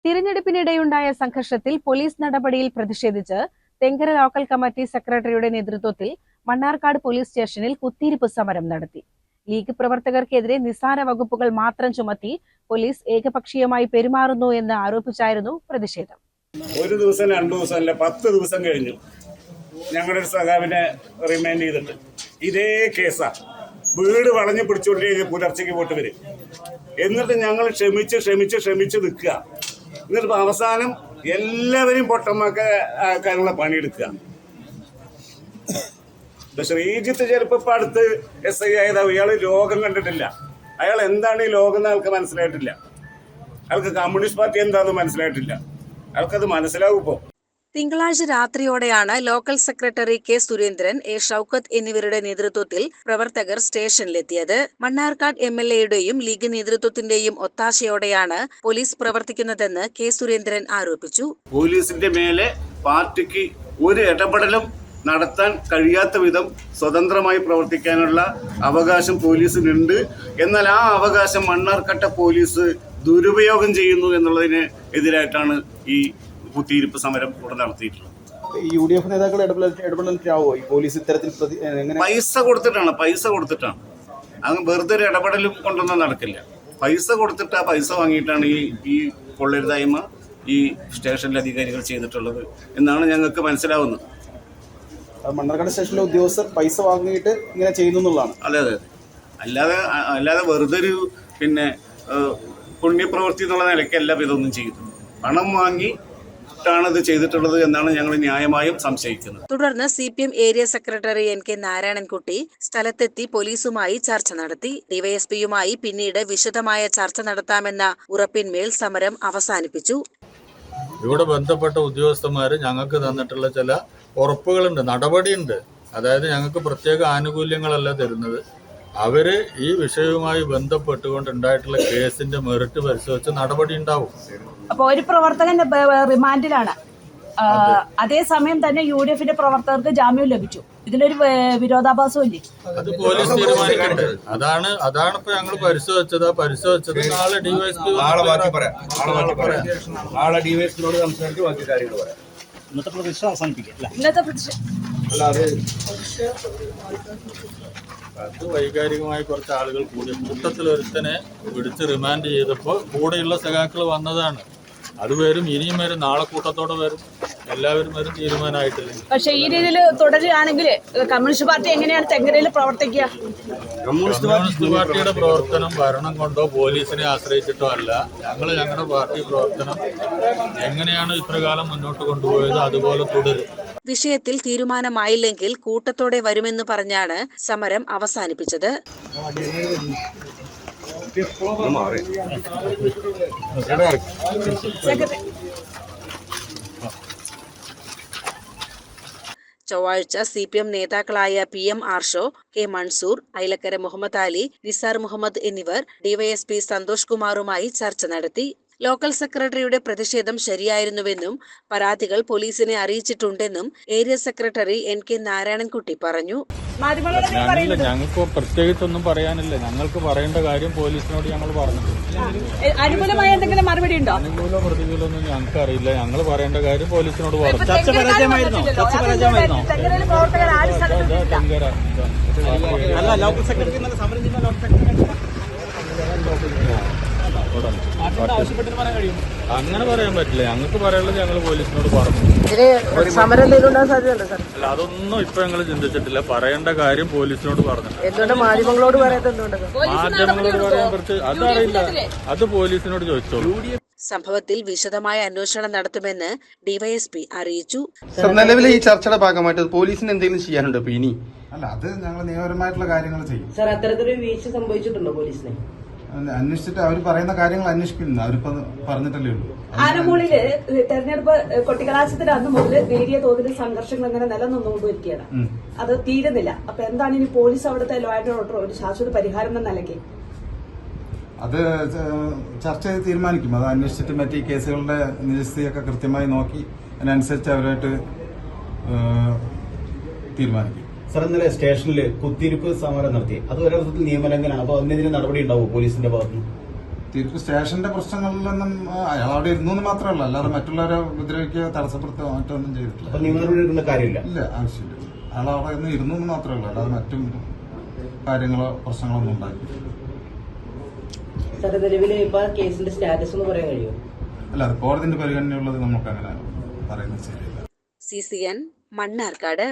തിരഞ്ഞെടുപ്പിനിടെയുണ്ടായ സംഘർഷത്തിൽ പോലീസ് നടപടിയിൽ പ്രതിഷേധിച്ച് തെങ്കര ലോക്കൽ കമ്മിറ്റി സെക്രട്ടറിയുടെ നേതൃത്വത്തിൽ മണ്ണാർക്കാട് പോലീസ് സ്റ്റേഷനിൽ കുത്തിയിരിപ്പ് സമരം നടത്തി. ലീഗ് പ്രവർത്തകർക്കെതിരെ നിസ്സാര വകുപ്പുകൾ മാത്രം ചുമത്തി പോലീസ് ഏകപക്ഷീയമായി പെരുമാറുന്നു എന്ന് ആരോപിച്ചായിരുന്നു പ്രതിഷേധം. ഒരു ദിവസം 2 ദിവസം അല്ല 10 ദിവസം കഴിഞ്ഞു ഞങ്ങളുടെ ഒരു സഖാവിനെ റിമാൻഡ് ചെയ്തിട്ട് ഇതേ കേസാ. വീട് വളഞ്ഞു പിടിച്ചുകൊണ്ടേ പുലർച്ചയ്ക്ക് പോയിട്ട് വരും. എന്നിട്ട് ഞങ്ങൾ ക്ഷമിച്ച് നിൽക്കുക. എന്നിട്ട് അവസാനം എല്ലാവരെയും പൊട്ടന്മാക്കാനുള്ള പണിയെടുക്കുക. ശ്രീജിത്ത് ചിലപ്പോൾ ഇപ്പം അടുത്ത് SI ആയതാവും. ഇയാൾ ലോകം കണ്ടിട്ടില്ല. അയാൾ എന്താണ് ഈ ലോകം എന്ന് അയാൾക്ക് മനസ്സിലായിട്ടില്ല. അയാൾക്ക് കമ്മ്യൂണിസ്റ്റ് പാർട്ടി എന്താണെന്ന് മനസ്സിലായിട്ടില്ല. അയാൾക്കത് മനസ്സിലാവും. ഇപ്പോൾ തിങ്കളാഴ്ച രാത്രിയോടെയാണ് local secretary K Surendran, A Shoukath എന്നിവരുടെ നേതൃത്വത്തിൽ പ്രവർത്തകർ സ്റ്റേഷനിലെത്തിയത്. മണ്ണാർക്കാട് MLAയുടെയും ലീഗ് നേതൃത്വത്തിന്റെയും ഒത്താശയോടെയാണ് പോലീസ് പ്രവർത്തിക്കുന്നതെന്ന് കെ സുരേന്ദ്രൻ ആരോപിച്ചു. പോലീസിന്റെ മേലെ പാർട്ടിക്ക് ഒരു ഇടപെടലും നടത്താൻ കഴിയാത്ത വിധം സ്വതന്ത്രമായി പ്രവർത്തിക്കാനുള്ള അവകാശം പോലീസിനുണ്ട്. എന്നാൽ ആ അവകാശം മണ്ണാർക്കാട്ടെ പോലീസ് ദുരുപയോഗം ചെയ്യുന്നു എന്നുള്ളതിന് എതിരായിട്ടാണ് ഈ കുത്തിയിരിപ്പ് സമരം ഇവിടെ നടത്തിയിട്ടുള്ളത്. UDF നേതാക്കൾ ഇടപെടലാവോ ഈ പോലീസ് ഇത്തരത്തിൽ? പൈസ കൊടുത്തിട്ടാണ്. അങ്ങ് വെറുതെ ഒരു ഇടപെടലും കൊണ്ടൊന്നും നടക്കില്ല. പൈസ കൊടുത്തിട്ട് ആ പൈസ വാങ്ങിയിട്ടാണ് ഈ കൊള്ളരുതായ്മ ഈ സ്റ്റേഷനിലെ അധികാരികൾ ചെയ്തിട്ടുള്ളത് എന്നാണ് ഞങ്ങൾക്ക് മനസ്സിലാവുന്നത്. മണ്ണാർക്കാട് സ്റ്റേഷനിലെ ഉദ്യോഗസ്ഥർ പൈസ വാങ്ങിയിട്ട് ഇങ്ങനെ ചെയ്യുന്നു എന്നുള്ളതാണ്. അതെ. അല്ലാതെ വെറുതെ ഒരു പുണ്യപ്രവൃത്തി എന്നുള്ള നിലയ്ക്കല്ല ഇതൊന്നും ചെയ്യുന്നത്. പണം വാങ്ങിയിട്ടാണ് ഇത് ചെയ്തിട്ടുള്ളത് എന്നാണ് ഞങ്ങൾ ന്യായമായും സംശയിക്കുന്നത്. തുടർന്ന് CPM area secretary NK Narayanankutty സ്ഥലത്തെത്തി പോലീസുമായി ചർച്ച നടത്തി. ഡിവൈഎസ്പിയുമായി പിന്നീട് വിശദമായ ചർച്ച നടത്താമെന്ന ഉറപ്പിന്മേൽ സമരം അവസാനിപ്പിച്ചു. ഇവിടെ ബന്ധപ്പെട്ട ഉദ്യോഗസ്ഥന്മാർ ഞങ്ങൾക്ക് തന്നിട്ടുള്ള ചില ഉറപ്പുകളുണ്ട്, നടപടിയുണ്ട്. അതായത് ഞങ്ങൾക്ക് പ്രത്യേക ആനുകൂല്യങ്ങളല്ല തരുന്നത്. അവര് ഈ വിഷയവുമായി ബന്ധപ്പെട്ടുകൊണ്ടുണ്ടായിട്ടുള്ള കേസിന്റെ മെറിറ്റ് പരിശോധിച്ച് നടപടി ഉണ്ടാവും. അപ്പോൾ ഒരു പ്രവർത്തകൻ റിമാൻഡിലാണ്. അതേസമയം തന്നെ UDFന്റെ പ്രവർത്തകർക്ക് ജാമ്യം ലഭിച്ചു. ഇതിലൊരു വിരോധാഭാസം ഇല്ലേ? അത് പോലീസ് തീരുമാനിക്കട്ടെ. അതാണ് ഇപ്പൊ ഞങ്ങൾ പരിശോധിച്ചത്. നാളെ ഡിവൈഎസ്പി ഡിവൈഎസ്പിയോട് സംസാരിച്ച് ബാക്കി കാര്യങ്ങൾ പറയാം. ഇന്നത്തെ പ്രതിഷേധം അവസാനിപ്പിക്കാം. അത് വൈകാരികമായി കുറച്ച് ആളുകൾ കൂടി കൂട്ടത്തിലൊരുത്തനെ പിടിച്ച് റിമാൻഡ് ചെയ്തപ്പോൾ കൂടെയുള്ള സഖാക്കൾ വന്നതാണ്. അത് വരും, ഇനിയും വരും, നാളെ കൂട്ടത്തോടെ വരും, എല്ലാവരും വരും, തീരുമാനമായിട്ടില്ല. പക്ഷെ ഈ രീതിയിൽ തുടരുകയാണെങ്കിൽ കമ്മ്യൂണിസ്റ്റ് പാർട്ടി എങ്ങനെയാണ് തെങ്കരയിൽ പ്രവർത്തിക്കുക? കമ്മ്യൂണിസ്റ്റ് പാർട്ടിയുടെ പ്രവർത്തനം ഭരണം കൊണ്ടോ പോലീസിനെ ആശ്രയിച്ചിട്ടോ അല്ല. ഞങ്ങളുടെ പാർട്ടി പ്രവർത്തനം എങ്ങനെയാണ് ഇത്രകാലം മുന്നോട്ട് കൊണ്ടുപോയത് അതുപോലെ തുടരും. വിഷയത്തിൽ തീരുമാനമായില്ലെങ്കിൽ കൂട്ടത്തോടെ വരുമെന്ന് പറഞ്ഞാണ് സമരം അവസാനിപ്പിച്ചത്. ചൊവ്വാഴ്ച CPM നേതാക്കളായ PM ആർഷോ, K മൻസൂർ, ഐലക്കര മുഹമ്മദ് അലി, നിസാർ മുഹമ്മദ് എന്നിവർ DYSP സന്തോഷ് കുമാറുമായി ചർച്ച നടത്തി. ലോക്കൽ സെക്രട്ടറിയുടെ പ്രതിഷേധം ശരിയായിരുന്നുവെന്നും പരാതികൾ പോലീസിനെ അറിയിച്ചിട്ടുണ്ടെന്നും ഏരിയ സെക്രട്ടറി NK നാരായണൻകുട്ടി പറഞ്ഞു. ഞങ്ങൾക്ക് പ്രത്യേകിച്ചൊന്നും പറയാനില്ല. ഞങ്ങൾക്ക് പറയേണ്ട കാര്യം പോലീസിനോട് ഞങ്ങൾ പറഞ്ഞിട്ടുണ്ട്. അനുകൂലമായ എന്തെങ്കിലും മറുപടി ഉണ്ടോ? അനുകൂല പ്രതികൂലമൊന്നും ഞങ്ങൾക്ക് അറിയില്ല. ഞങ്ങൾ പറയേണ്ട കാര്യം പോലീസിനോട് പറഞ്ഞു. അങ്ങനെ പറയാൻ പറ്റില്ല. ഞങ്ങൾക്ക് പറയാനുള്ളത് ഞങ്ങൾ പോലീസിനോട് പറഞ്ഞു. അല്ല, അതൊന്നും ഇപ്പൊ ഞങ്ങൾ ചിന്തിച്ചിട്ടില്ല. പറയേണ്ട കാര്യം പോലീസിനോട് പറഞ്ഞു. മാധ്യമങ്ങളോട് പറയാൻ കുറച്ച് അതറിയില്ല. അത് പോലീസിനോട് ചോദിച്ചോളൂ. സംഭവത്തിൽ വിശദമായ അന്വേഷണം നടത്തുമെന്ന് DYSP അറിയിച്ചു. നിലവിലെ ഈ ചർച്ചയുടെ ഭാഗമായിട്ട് പോലീസിന് എന്തെങ്കിലും ചെയ്യാനുണ്ടോ ഇനി? അല്ല, അത് ഞങ്ങൾ നിയമപരമായിട്ടുള്ള കാര്യങ്ങൾ ചെയ്യും. സാർ, അത്തരത്തിലൊരു വീഴ്ച സംഭവിച്ചിട്ടുണ്ടോ പോലീസിനെ? അന്വേഷിച്ചിട്ട് അവർ പറയുന്ന കാര്യങ്ങൾ അന്വേഷിക്കുന്നു. അവരിപ്പോ പറഞ്ഞിട്ടല്ലേ ഉള്ളൂ. ആനമൂളില് തെരഞ്ഞെടുപ്പ് കൊട്ടിക്കലാശത്തിന്റെ അന്ന് മുതൽ നേരിയ തോതിൽ സംഘർഷങ്ങൾ അങ്ങനെ നിലനിന്നുകൊണ്ടിരിക്കുകയാണ്. അത് തീരുന്നില്ല. അപ്പൊ എന്താണ് ഇനി പോലീസ് അവിടുത്തെ ലോ ആൻഡ് ഓർഡർ ഒരു ശാശ്വത പരിഹാരം എന്ന നിലയ്ക്ക്? അത് ചർച്ച ചെയ്ത് തീരുമാനിക്കും. അത് അന്വേഷിച്ചിട്ട് മറ്റേ കേസുകളുടെ നിജസ്ഥിതിയൊക്കെ കൃത്യമായി നോക്കി അതിനനുസരിച്ച് അവരായിട്ട് തീരുമാനിക്കും. സർ, ഇന്നലെ സ്റ്റേഷനിൽ കുത്തിയിരിപ്പ് സമരം നടത്തി. അത് ഒരർത്ഥത്തിൽ നിയമലംഘനമാണ്. അപ്പോൾ അതിനെതിരെ നടപടി ഉണ്ടാവും പോലീസിന്റെ ഭാഗത്ത്? തിരുപ്പ് സ്റ്റേഷന്റെ പ്രശ്നങ്ങളിലൊന്നും അയാൾ അവിടെ ഇരുന്നു എന്ന് മാത്രമല്ല, അല്ലാതെ മറ്റുള്ളവരെ ഉപദ്രവിക്കുകയോ തടസ്സപ്പെടുത്തുകയോ മറ്റൊന്നും ചെയ്തിട്ടില്ല. കാര്യമില്ല. ഇല്ല, ആവശ്യമില്ല. അയാൾ അവിടെ നിന്ന് ഇരുന്നു എന്ന് മാത്രമല്ല, അല്ലാതെ മറ്റും കാര്യങ്ങളോ പ്രശ്നങ്ങളോ ഒന്നും ഉണ്ടാക്കിയിട്ടില്ല. സാറ് നിലവിൽ ഇപ്പൊ കേസിന്റെ സ്റ്റാറ്റസ് എന്ന് പറയാൻ കഴിയുമോ? അല്ല, അത് കോടതിന്റെ പരിഗണനയുള്ളത് നമുക്ക് അങ്ങനെ പറയുന്നത് ശരിയല്ല. CCN മണ്ണാർക്കാട്.